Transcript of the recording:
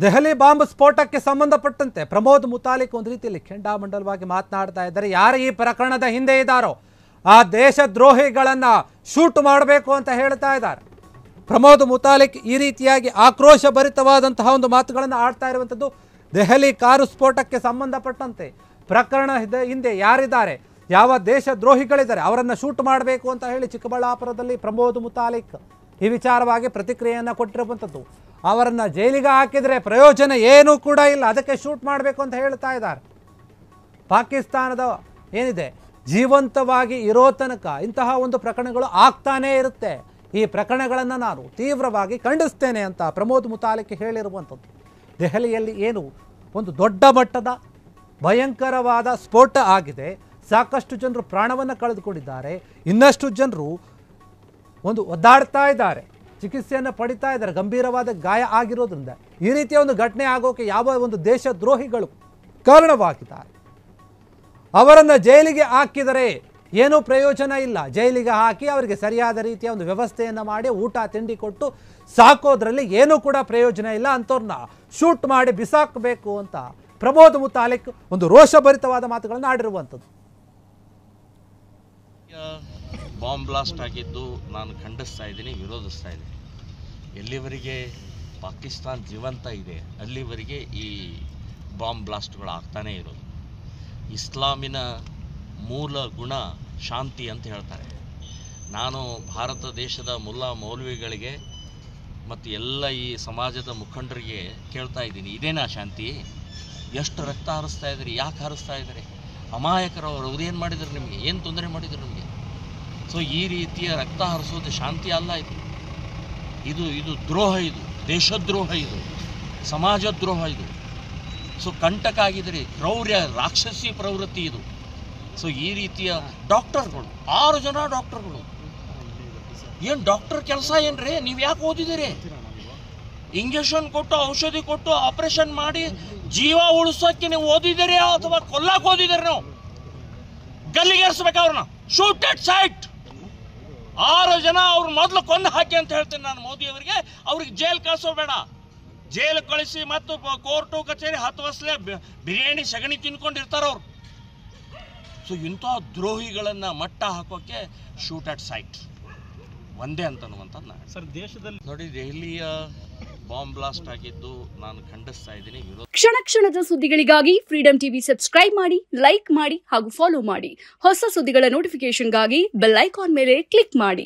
Delhi bomb ಸ್ಫೋಟಕ್ಕೆ ಸಂಬಂಧಪಟ್ಟಂತೆ ಪ್ರಮೋದ್ ಮುತಾಲಿಕ್ ಒಂದು ರೀತಿಯಲ್ಲಿ ಕೆಂಡಾಮಂಡಲವಾಗಿ ಮಾತನಾಡ್ತಾ ಇದ್ದಾರೆ. ಯಾರು ಈ ಪ್ರಕರಣದ ಹಿಂದೆ ಇದ್ದಾರೋ ಆ ದೇಶದ್ರೋಹಿಗಳನ್ನ ಶೂಟ್ ಮಾಡಬೇಕು ಅಂತ ಹೇಳ್ತಾ ಇದ್ದಾರೆ. ಪ್ರಮೋದ್ ಮುತಾಲಿಕ್ ಈ ರೀತಿಯಾಗಿ ಆಕ್ರೋಶ ಭರಿತವಾದಂತಹ ಒಂದು ಮಾತುಗಳನ್ನು ಆಡ್ತಾ ಇರುವಂಥದ್ದು ದೆಹಲಿ ಕಾರು ಸ್ಫೋಟಕ್ಕೆ ಸಂಬಂಧಪಟ್ಟಂತೆ ಪ್ರಕರಣ ಹಿಂದೆ ಯಾರಿದ್ದಾರೆ, ಯಾವ ದೇಶದ್ರೋಹಿಗಳಿದ್ದಾರೆ, ಅವರನ್ನು ಶೂಟ್ ಮಾಡಬೇಕು ಅಂತ ಹೇಳಿ ಚಿಕ್ಕಬಳ್ಳಾಪುರದಲ್ಲಿ ಪ್ರಮೋದ್ ಮುತಾಲಿಕ್ ಈ ವಿಚಾರವಾಗಿ ಪ್ರತಿಕ್ರಿಯೆಯನ್ನು ಕೊಟ್ಟಿರುವಂಥದ್ದು. ಅವರನ್ನು ಜೈಲಿಗೆ ಹಾಕಿದರೆ ಪ್ರಯೋಜನ ಏನೂ ಕೂಡ ಇಲ್ಲ, ಅದಕ್ಕೆ ಶೂಟ್ ಮಾಡಬೇಕು ಅಂತ ಹೇಳ್ತಾ ಇದ್ದಾರೆ. ಪಾಕಿಸ್ತಾನದ ಏನಿದೆ ಜೀವಂತವಾಗಿ ಇರೋ ತನಕ ಇಂತಹ ಒಂದು ಪ್ರಕರಣಗಳು ಆಗ್ತಾನೇ ಇರುತ್ತೆ. ಈ ಪ್ರಕರಣಗಳನ್ನು ನಾನು ತೀವ್ರವಾಗಿ ಖಂಡಿಸ್ತೇನೆ ಅಂತ ಪ್ರಮೋದ್ ಮುತಾಲಿಕ್ ಹೇಳಿರುವಂಥದ್ದು. ದೆಹಲಿಯಲ್ಲಿ ಏನು ಒಂದು ದೊಡ್ಡ ಮಟ್ಟದ ಭಯಂಕರವಾದ ಸ್ಫೋಟ ಆಗಿದೆ, ಸಾಕಷ್ಟು ಜನರು ಪ್ರಾಣವನ್ನು ಕಳೆದುಕೊಂಡಿದ್ದಾರೆ, ಇನ್ನಷ್ಟು ಜನರು ಒಂದು ಒದ್ದಾಡ್ತಾ ಇದ್ದಾರೆ, ಚಿಕಿತ್ಸೆಯನ್ನು ಪಡಿತಾ ಇದ್ದಾರೆ, ಗಂಭೀರವಾದ ಗಾಯ ಆಗಿರೋದ್ರಿಂದ ಈ ರೀತಿಯ ಒಂದು ಘಟನೆ ಆಗೋಕೆ ಯಾವ ಒಂದು ದೇಶದ್ರೋಹಿಗಳು ಕಾರಣವಾಗಿದ್ದಾರೆ. ಅವರನ್ನು ಜೈಲಿಗೆ ಹಾಕಿದರೆ ಏನೂ ಪ್ರಯೋಜನ ಇಲ್ಲ. ಜೈಲಿಗೆ ಹಾಕಿ ಅವರಿಗೆ ಸರಿಯಾದ ರೀತಿಯ ಒಂದು ವ್ಯವಸ್ಥೆಯನ್ನು ಮಾಡಿ ಊಟ ತಿಂಡಿ ಕೊಟ್ಟು ಸಾಕೋದ್ರಲ್ಲಿ ಏನೂ ಕೂಡ ಪ್ರಯೋಜನ ಇಲ್ಲ. ಅಂಥವ್ರನ್ನ ಶೂಟ್ ಮಾಡಿ ಬಿಸಾಕಬೇಕು ಅಂತ ಪ್ರಮೋದ್ ಮುತಾಲಿಕ್ ಒಂದು ರೋಷಭರಿತವಾದ ಮಾತುಗಳನ್ನು ಆಡಿರುವಂಥದ್ದು. ಬಾಂಬ್ ಬ್ಲಾಸ್ಟ್ ಆಗಿದ್ದು ನಾನು ಖಂಡಿಸ್ತಾ ಇದ್ದೀನಿ, ವಿರೋಧಿಸ್ತಾ ಇದ್ದೀನಿ. ಎಲ್ಲಿವರೆಗೆ ಪಾಕಿಸ್ತಾನ ಜೀವಂತ ಇದೆ ಅಲ್ಲಿವರೆಗೆ ಈ ಬಾಂಬ್ ಬ್ಲಾಸ್ಟ್ಗಳು ಆಗ್ತಾನೇ ಇರೋದು. ಇಸ್ಲಾಮಿನ ಮೂಲ ಗುಣ ಶಾಂತಿ ಅಂತ ಹೇಳ್ತಾರೆ. ನಾನು ಭಾರತ ದೇಶದ ಮುಲ್ಲಾ ಮೌಲ್ವಿಗಳಿಗೆ ಮತ್ತು ಎಲ್ಲ ಈ ಸಮಾಜದ ಮುಖಂಡರಿಗೆ ಕೇಳ್ತಾ ಇದ್ದೀನಿ, ಇದೇನಾ ಶಾಂತಿ? ಎಷ್ಟು ರಕ್ತ ಹರಿಸ್ತಾ ಇದ್ದಾರೆ, ಯಾಕೆ ಹರಿಸ್ತಾ ಇದ್ದಾರೆ? ಅಮಾಯಕರವರು ಅವ್ರು ಮಾಡಿದ್ರು, ನಿಮಗೆ ಏನು ತೊಂದರೆ ಮಾಡಿದ್ರು ನಿಮಗೆ? ಸೊ ಈ ರೀತಿಯ ರಕ್ತ ಹರಿಸೋದು ಶಾಂತಿ ಅಲ್ಲ. ಇದು ದ್ರೋಹ, ಇದು ದೇಶದ್ರೋಹ, ಇದು ಸಮಾಜದ್ರೋಹ, ಇದು ಸೊ ಕಂಟಕ ಆಗಿದ್ರೆ ಕ್ರೌರ್ಯ, ರಾಕ್ಷಸಿ ಪ್ರವೃತ್ತಿ ಇದು. ಸೊ ಈ ರೀತಿಯ ಡಾಕ್ಟರ್ಗಳು 6 ಜನ ಡಾಕ್ಟರ್ಗಳು, ಏನು ಡಾಕ್ಟರ್ ಕೆಲಸ ಏನ್ರಿ? ನೀವು ಯಾಕೆ ಓದಿದ್ದೀರಿ? ಇಂಜೆಕ್ಷನ್ ಕೊಟ್ಟು ಔಷಧಿ ಕೊಟ್ಟು ಆಪರೇಷನ್ ಮಾಡಿ ಜೀವ ಉಳಿಸೋಕ್ಕೆ ನೀವು ಓದಿದ್ದೀರಿ ಅಥವಾ ಕೊಲ್ಲಕ್ಕೆ ಓದಿದ್ದೀರಿ? ನಾವು ಗಲ್ಲಿಗೇರಿಸ್ಬೇಕು ಅವ್ರನ್ನ, ಶೂಟ್ ಅಟ್ ಸೈಟ್. 6 ಜನ ಅವ್ರು ಮೊದಲು ಕೊಂದು ಹಾಕಿ ಅಂತ ಹೇಳ್ತೀನಿ ನಾನು ಮೋದಿ ಅವರಿಗೆ. ಅವ್ರಿಗೆ ಜೈಲ್ ಕಳಿಸೋಬೇಡ, ಜೈಲು ಕಳಿಸಿ ಮತ್ತು ಕೋರ್ಟು ಕಚೇರಿ 10 ವರ್ಷಲೇ ಬಿರಿಯಾನಿ ಸಗಣಿ ತಿನ್ಕೊಂಡಿರ್ತಾರ ಅವ್ರು. ಸೊ ಇಂಥ ದ್ರೋಹಿಗಳನ್ನ ಮಟ್ಟ ಹಾಕೋಕೆ ಶೂಟ್ ಅಟ್ ಸೈಟ್ ಒಂದೇ ಅಂತನ್ನುವಂಥದ್ದು ಸರ್. ದೇಶದಲ್ಲಿ ನೋಡಿ, ದೆಹಲಿಯ ಬಾಂಬ್ ಬ್ಲಾಸ್ಟ್ ಆಗಿದ್ದು ನಾನು ಖಂಡಿಸ್ತಾ ಇದ್ದೀನಿ, ಕ್ಷಣ ಕ್ಷಣದ ಸುದ್ದಿಗಳಿಗಾಗಿ ಫ್ರೀಡಂ ಟಿವಿ ಸಬ್ಸ್ಕ್ರೈಬ್ ಮಾಡಿ, ಲೈಕ್ ಮಾಡಿ ಹಾಗೂ ಫಾಲೋ ಮಾಡಿ. ಹೊಸ ಸುದ್ದಿಗಳ ನೋಟಿಫಿಕೇಶನ್ಗಾಗಿ ಬೆಲ್ ಐಕಾನ್ ಮೇಲೆ ಕ್ಲಿಕ್ ಮಾಡಿ.